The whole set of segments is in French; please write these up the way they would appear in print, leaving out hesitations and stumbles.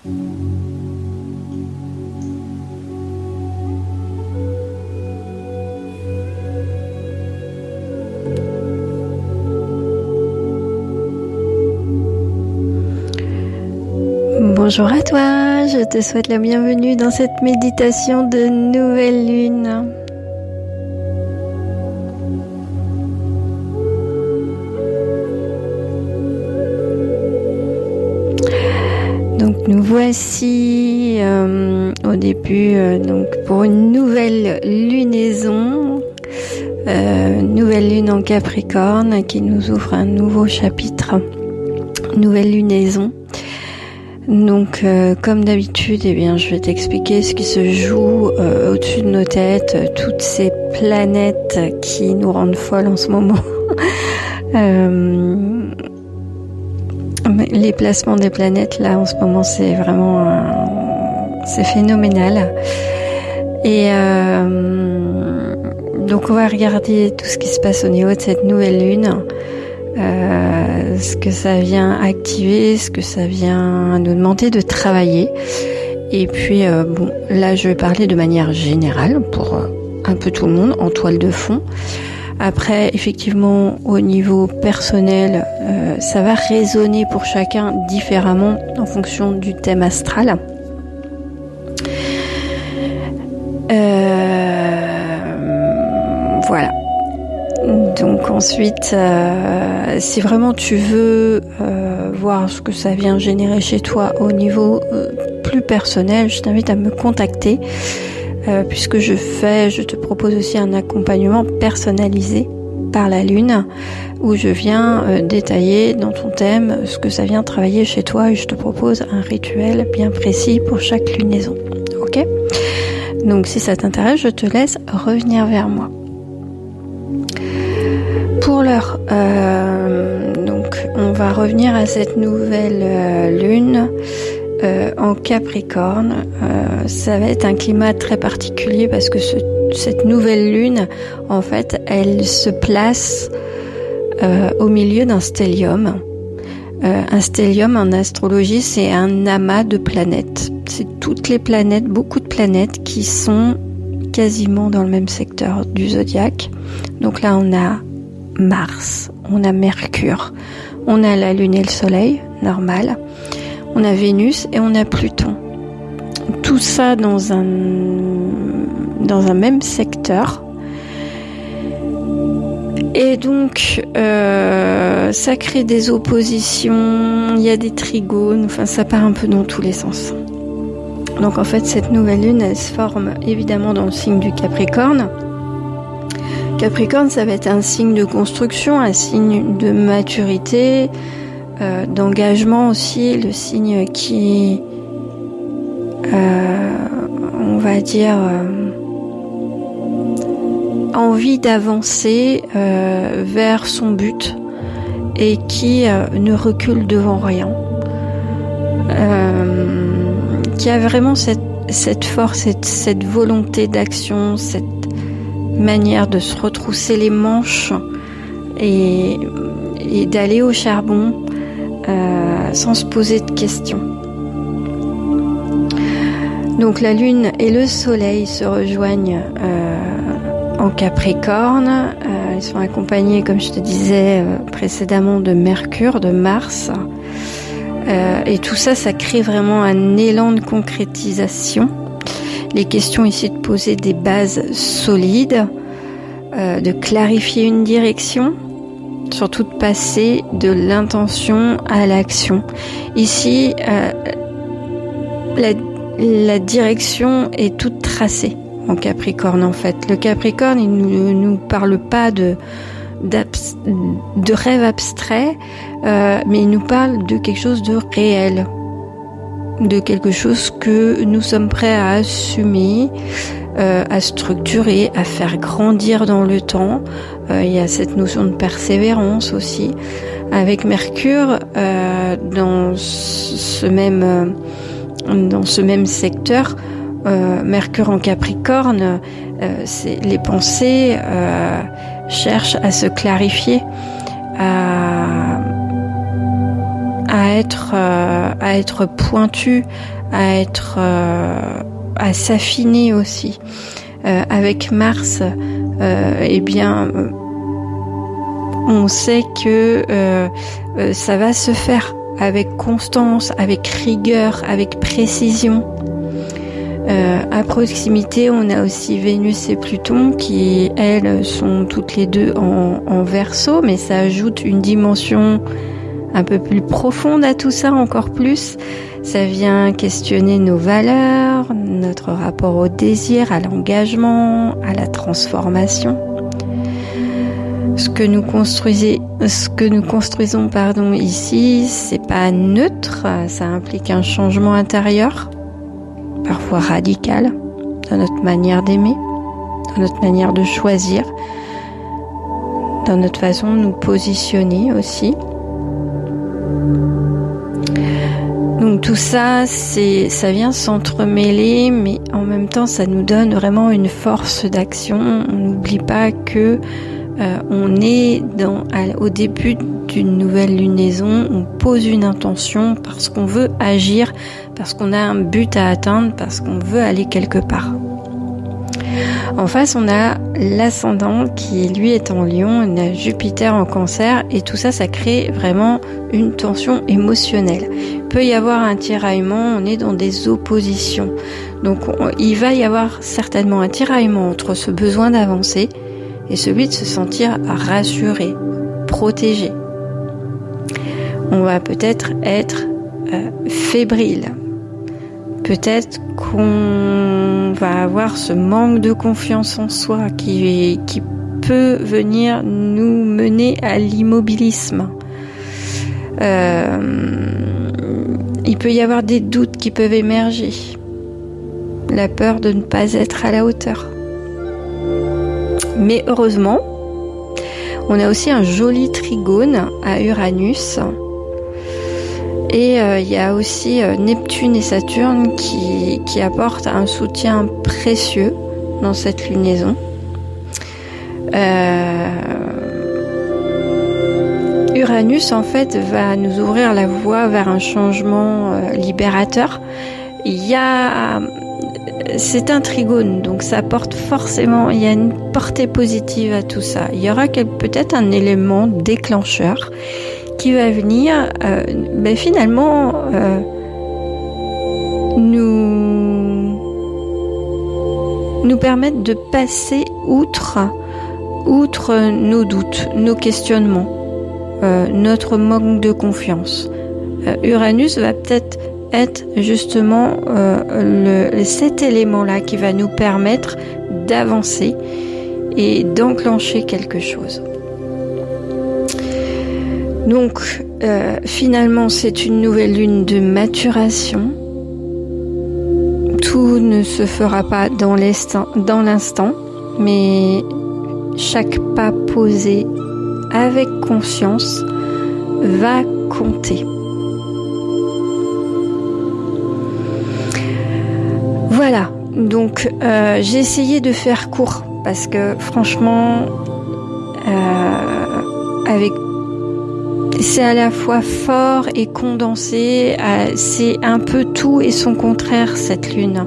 Bonjour à toi, je te souhaite la bienvenue dans cette méditation de nouvelle lune. Donc nous voici au début donc pour une nouvelle lunaison, nouvelle lune en Capricorne qui nous ouvre un nouveau chapitre, nouvelle lunaison. Donc, comme d'habitude, je vais t'expliquer ce qui se joue au-dessus de nos têtes, toutes ces planètes qui nous rendent folles en ce moment. Les placements des planètes, là, en ce moment, c'est vraiment... c'est phénoménal. Et donc, on va regarder tout ce qui se passe au niveau de cette nouvelle lune. Ce que ça vient activer, ce que ça vient nous demander de travailler. Et puis, là, je vais parler de manière générale pour un peu tout le monde, en toile de fond. Après, effectivement, au niveau personnel, ça va résonner pour chacun différemment en fonction du thème astral. Voilà. Donc ensuite, si vraiment tu veux voir ce que ça vient générer chez toi au niveau plus personnel, je t'invite à me contacter puisque je te propose aussi un accompagnement personnalisé par la Lune où je viens détailler dans ton thème ce que ça vient travailler chez toi et je te propose un rituel bien précis pour chaque lunaison. Ok ? Donc si ça t'intéresse, je te laisse revenir vers moi. Pour l'heure, donc on va revenir à cette nouvelle lune en Capricorne. Ça va être un climat très particulier parce que cette nouvelle lune, en fait, elle se place au milieu d'un stellium. Un stellium en astrologie, c'est un amas de planètes. C'est toutes les planètes, beaucoup de planètes qui sont quasiment dans le même secteur du zodiaque. Donc là, on a Mars, on a Mercure, on a la Lune et le Soleil, normal, on a Vénus et on a Pluton. Tout ça dans un même secteur. Et donc, ça crée des oppositions, il y a des trigones, enfin ça part un peu dans tous les sens. Donc en fait, cette nouvelle lune, elle se forme évidemment dans le signe du Capricorne. Capricorne, ça va être un signe de construction, un signe de maturité, d'engagement aussi, le signe qui, on va dire, a envie d'avancer vers son but et qui ne recule devant rien, qui a vraiment cette force, cette volonté d'action, cette manière de se retrousser les manches et d'aller au charbon sans se poser de questions. Donc la Lune et le Soleil se rejoignent en Capricorne. Ils sont accompagnés, comme je te disais précédemment, de Mercure, de Mars. Et tout ça, ça crée vraiment un élan de concrétisation. Les questions ici de poser des bases solides, de clarifier une direction, surtout de passer de l'intention à l'action. Ici, la direction est toute tracée en Capricorne en fait. Le Capricorne, il ne nous parle pas de rêve abstrait, mais il nous parle de quelque chose de réel, de quelque chose que nous sommes prêts à assumer, à structurer, à faire grandir dans le temps. Il y a cette notion de persévérance aussi. Avec Mercure, dans ce même secteur, Mercure en Capricorne, les pensées cherchent à se clarifier, à à être pointu, à s'affiner aussi. Avec Mars, eh bien, on sait que ça va se faire avec constance, avec rigueur, avec précision. À proximité, on a aussi Vénus et Pluton qui, elles, sont toutes les deux en Verseau, mais ça ajoute une dimension un peu plus profonde à tout ça, encore plus. Ça vient questionner nos valeurs, notre rapport au désir, à l'engagement, à la transformation. Ce que nous construisons, ici, c'est pas neutre, ça implique un changement intérieur, parfois radical, dans notre manière d'aimer, dans notre manière de choisir, dans notre façon de nous positionner aussi. Donc tout ça, ça vient s'entremêler, mais en même temps, ça nous donne vraiment une force d'action. On n'oublie pas que on est au début d'une nouvelle lunaison, on pose une intention parce qu'on veut agir, parce qu'on a un but à atteindre, parce qu'on veut aller quelque part. En face, on a l'ascendant qui, lui, est en Lion, on a Jupiter en Cancer, et tout ça, ça crée vraiment une tension émotionnelle. Il peut y avoir un tiraillement, on est dans des oppositions. Donc, il va y avoir certainement un tiraillement entre ce besoin d'avancer et celui de se sentir rassuré, protégé. On va peut-être être fébrile. Peut-être qu'on va avoir ce manque de confiance en soi qui peut venir nous mener à l'immobilisme. Il peut y avoir des doutes qui peuvent émerger. La peur de ne pas être à la hauteur. Mais heureusement, on a aussi un joli trigone à Uranus. Et il y a aussi Neptune et Saturne qui apportent un soutien précieux dans cette lunaison. Uranus, en fait, va nous ouvrir la voie vers un changement libérateur. C'est un trigone, donc ça apporte forcément, il y a une portée positive à tout ça. Il y aura peut-être un élément déclencheur qui va venir finalement nous permettre de passer outre nos doutes, nos questionnements, notre manque de confiance. Uranus va peut-être être justement cet élément-là qui va nous permettre d'avancer et d'enclencher quelque chose. Donc, finalement, c'est une nouvelle lune de maturation. Tout ne se fera pas dans l'instant, mais chaque pas posé avec conscience va compter. Voilà, donc j'ai essayé de faire court parce que franchement, c'est à la fois fort et condensé, c'est un peu tout et son contraire cette lune.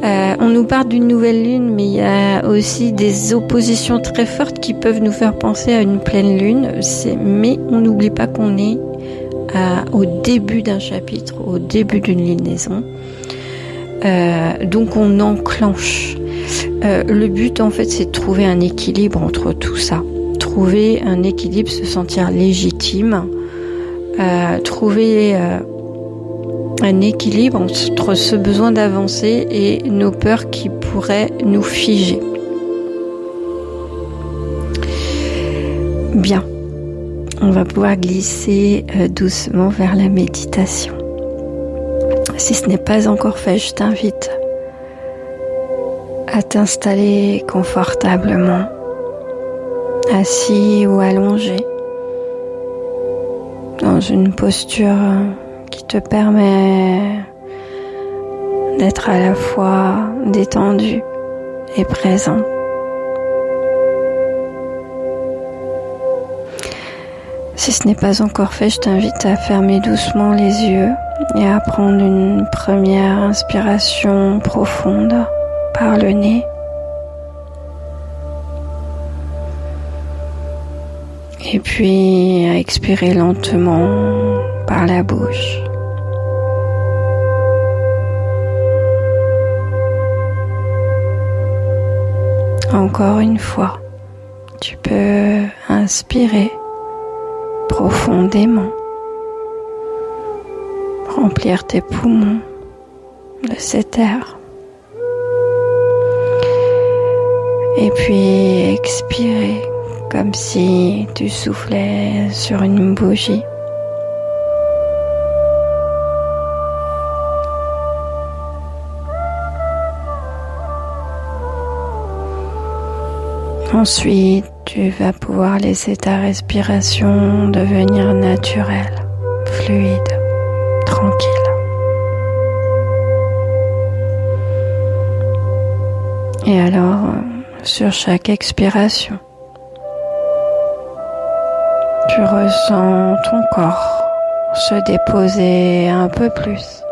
On nous parle d'une nouvelle lune, mais il y a aussi des oppositions très fortes qui peuvent nous faire penser à une pleine lune. Mais on n'oublie pas qu'on est au début d'un chapitre, au début d'une lunaison. Donc on enclenche. Le but en fait, c'est de trouver un équilibre entre tout ça. Trouver un équilibre, se sentir légitime, trouver un équilibre entre ce besoin d'avancer et nos peurs qui pourraient nous figer. Bien, on va pouvoir glisser doucement vers la méditation. Si ce n'est pas encore fait, je t'invite à t'installer confortablement, assis ou allongé, dans une posture qui te permet d'être à la fois détendu et présent. Si ce n'est pas encore fait, je t'invite à fermer doucement les yeux et à prendre une première inspiration profonde par le nez. Et puis à expirer lentement par la bouche. Encore une fois, tu peux inspirer profondément, remplir tes poumons de cet air. Et puis expirer comme si tu soufflais sur une bougie. Ensuite, tu vas pouvoir laisser ta respiration devenir naturelle, fluide, tranquille. Et alors, sur chaque expiration, tu ressens ton corps se déposer un peu plus,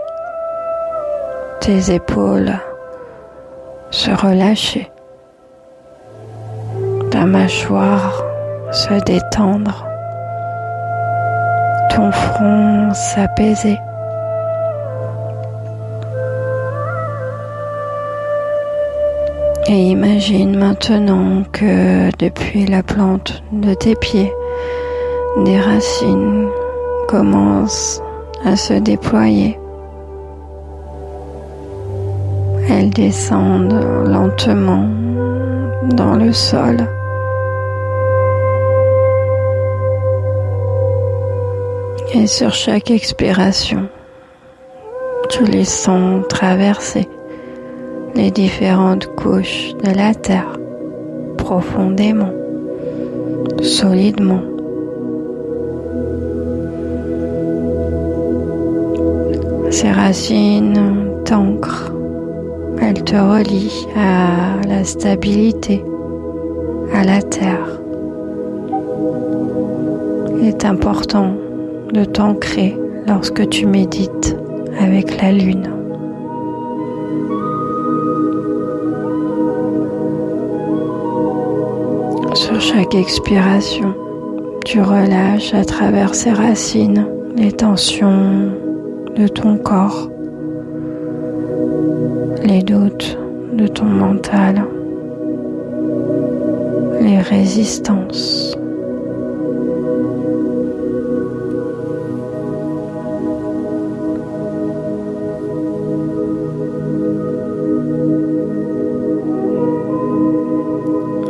tes épaules se relâcher, ta mâchoire se détendre, ton front s'apaiser. Et imagine maintenant que depuis la plante de tes pieds, des racines commencent à se déployer. Elles descendent lentement dans le sol. Et sur chaque expiration, tu les sens traverser les différentes couches de la terre, profondément, solidement. Ces racines t'ancrent, elles te relient à la stabilité, à la terre. Il est important de t'ancrer lorsque tu médites avec la lune. Sur chaque expiration, tu relâches à travers ces racines les tensions de ton corps, les doutes de ton mental, les résistances.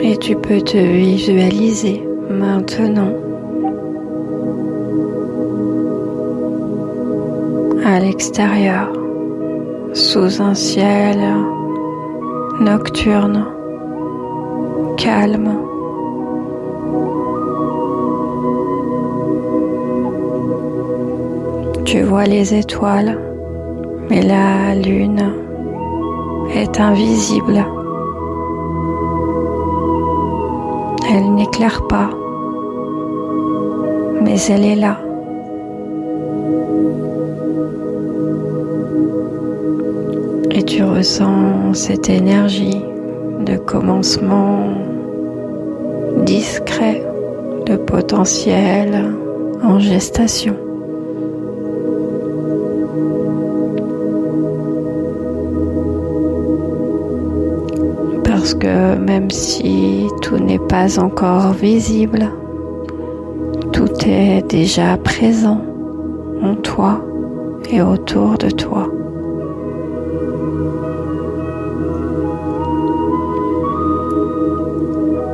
Et tu peux te visualiser maintenant à l'extérieur, sous un ciel nocturne, calme. Tu vois les étoiles, mais la lune est invisible. Elle n'éclaire pas, mais elle est là. Et tu ressens cette énergie de commencement discret, de potentiel en gestation. Parce que même si tout n'est pas encore visible, tout est déjà présent en toi et autour de toi.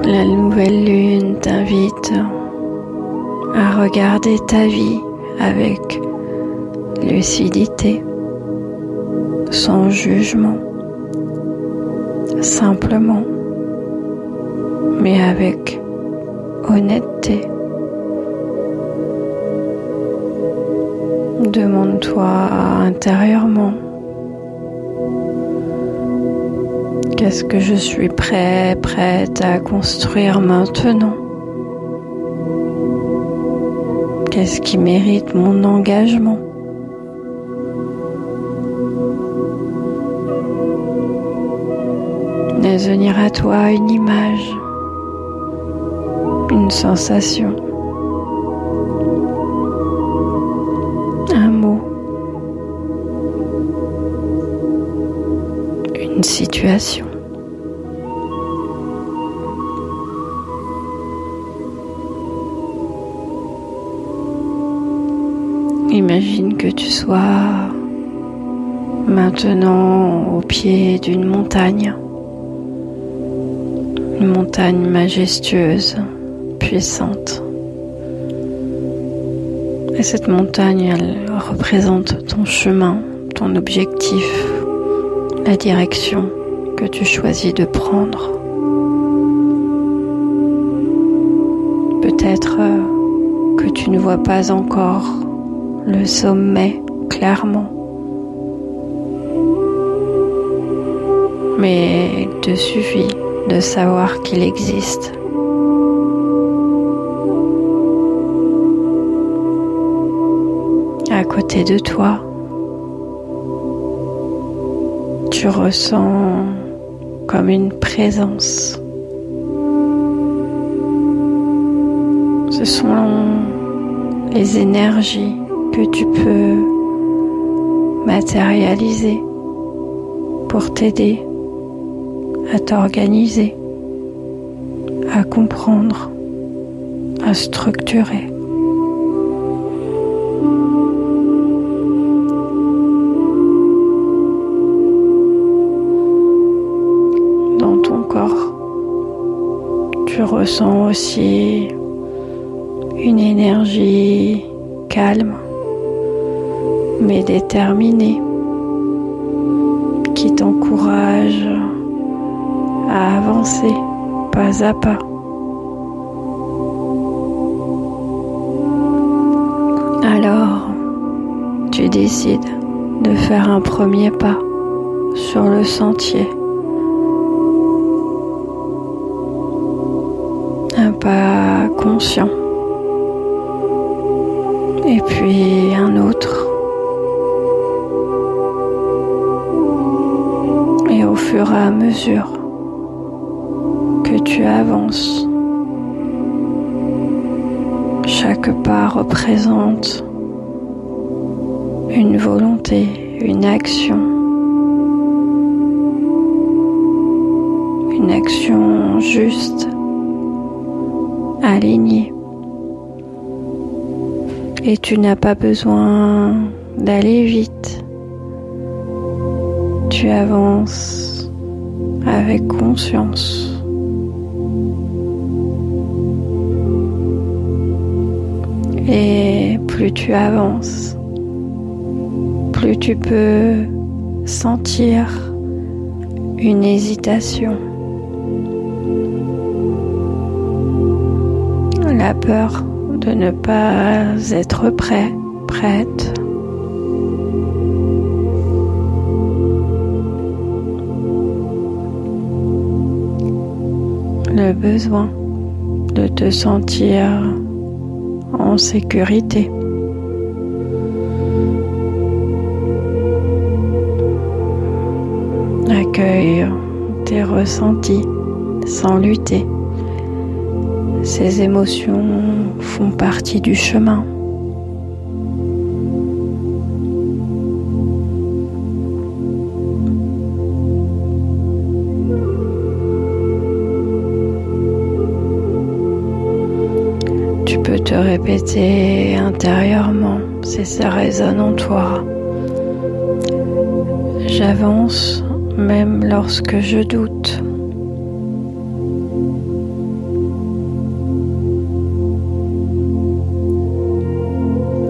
La nouvelle lune t'invite à regarder ta vie avec lucidité, sans jugement. Simplement, mais avec honnêteté. Demande-toi intérieurement, qu'est-ce que je suis prête à construire maintenant? Qu'est-ce qui mérite mon engagement? Laisse venir à toi une image, une sensation, un mot, une situation. Imagine que tu sois maintenant au pied d'une montagne. Une montagne majestueuse, puissante. Et cette montagne, elle représente ton chemin, ton objectif, la direction que tu choisis de prendre. Peut-être que tu ne vois pas encore le sommet clairement. Mais il te suffit de savoir qu'il existe. À côté de toi, tu ressens comme une présence. Ce sont les énergies que tu peux matérialiser pour t'aider à t'organiser, à comprendre, à structurer. Dans ton corps, tu ressens aussi une énergie calme, mais déterminée, qui t'encourage à avancer pas à pas. Alors, tu décides de faire un premier pas sur le sentier. Un pas conscient. Et puis un autre. Et au fur et à mesure que tu avances, chaque pas représente une volonté, une action juste, alignée. Et tu n'as pas besoin d'aller vite. Tu avances avec conscience. Et plus tu avances, plus tu peux sentir une hésitation. La peur de ne pas être prêt, prête. Le besoin de te sentir en sécurité. Accueille tes ressentis sans lutter. Ces émotions font partie du chemin. Tu peux te répéter intérieurement si ça résonne en toi. J'avance même lorsque je doute.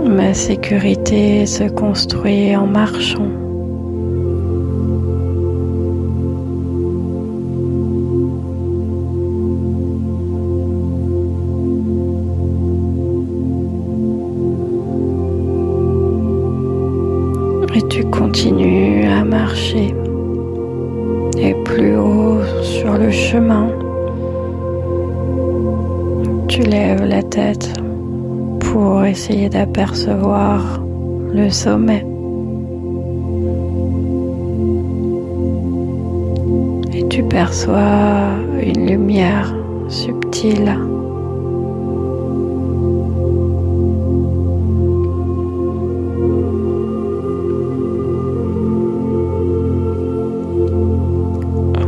Ma sécurité se construit en marchant. Et tu continues à marcher. Et plus haut sur le chemin, tu lèves la tête pour essayer d'apercevoir le sommet. Et tu perçois une lumière subtile.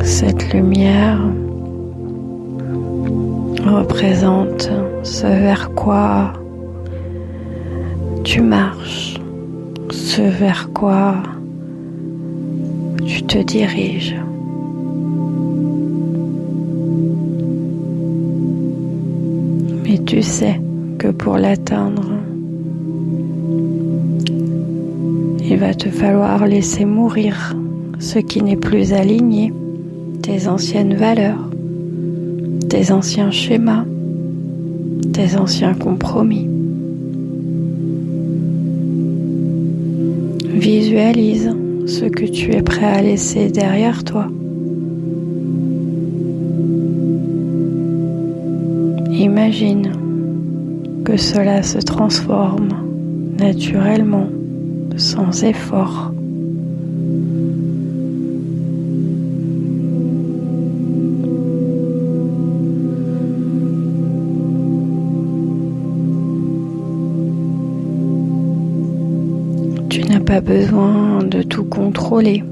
Cette lumière représente ce vers quoi tu marches, ce vers quoi tu te diriges. Mais tu sais que pour l'atteindre, il va te falloir laisser mourir ce qui n'est plus aligné, tes anciennes valeurs, tes anciens schémas, tes anciens compromis. Visualise ce que tu es prêt à laisser derrière toi. Imagine que cela se transforme naturellement, sans effort. Tu n'as pas besoin de tout contrôler.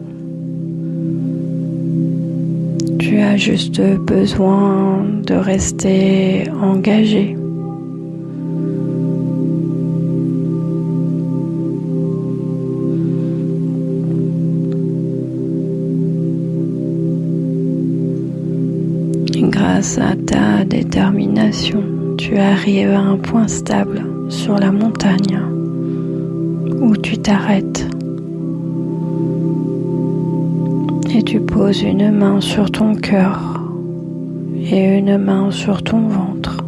Tu as juste besoin de rester engagé. Et grâce à ta détermination, tu arrives à un point stable sur la montagne où tu t'arrêtes. Et tu poses une main sur ton cœur et une main sur ton ventre.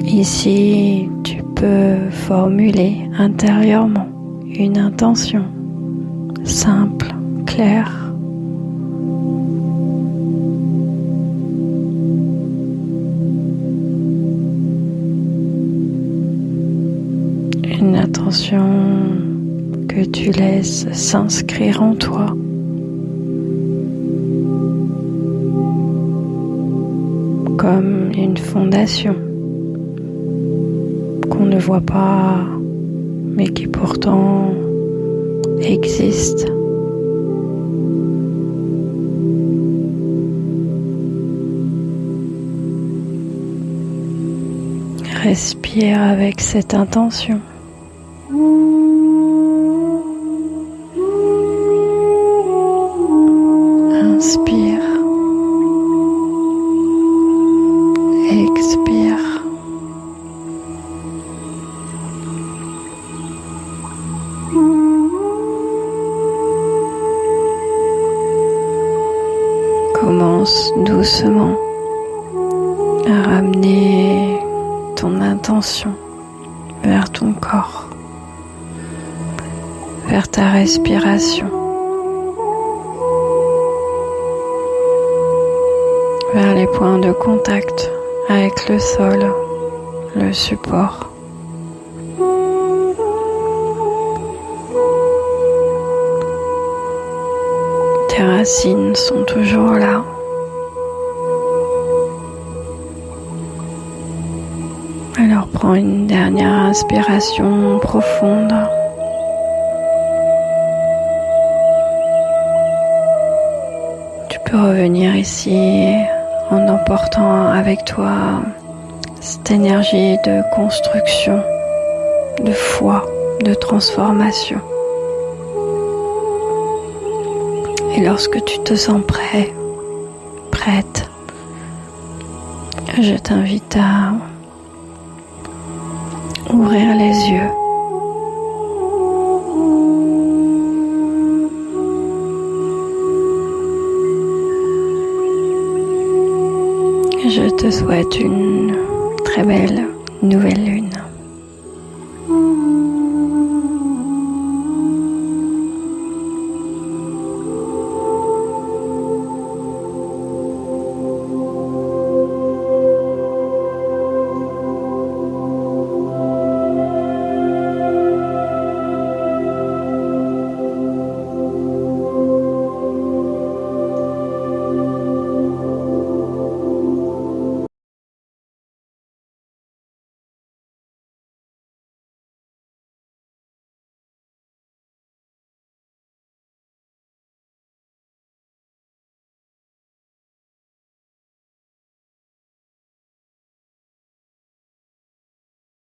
Ici, tu peux formuler intérieurement une intention simple, claire. Une intention que tu laisses s'inscrire en toi. Comme une fondation qu'on ne voit pas, mais qui pourtant existe. Respire avec cette intention. Inspire, expire. Commence doucement à ramener ton intention vers ton corps, vers ta respiration, vers les points de contact avec le sol, le support. Tes racines sont toujours là. Alors prends une dernière inspiration profonde. Tu peux revenir ici en emportant avec toi cette énergie de construction, de foi, de transformation. Et lorsque tu te sens prêt, prête, je t'invite à ouvrir les yeux. Je te souhaite une très belle nouvelle lune.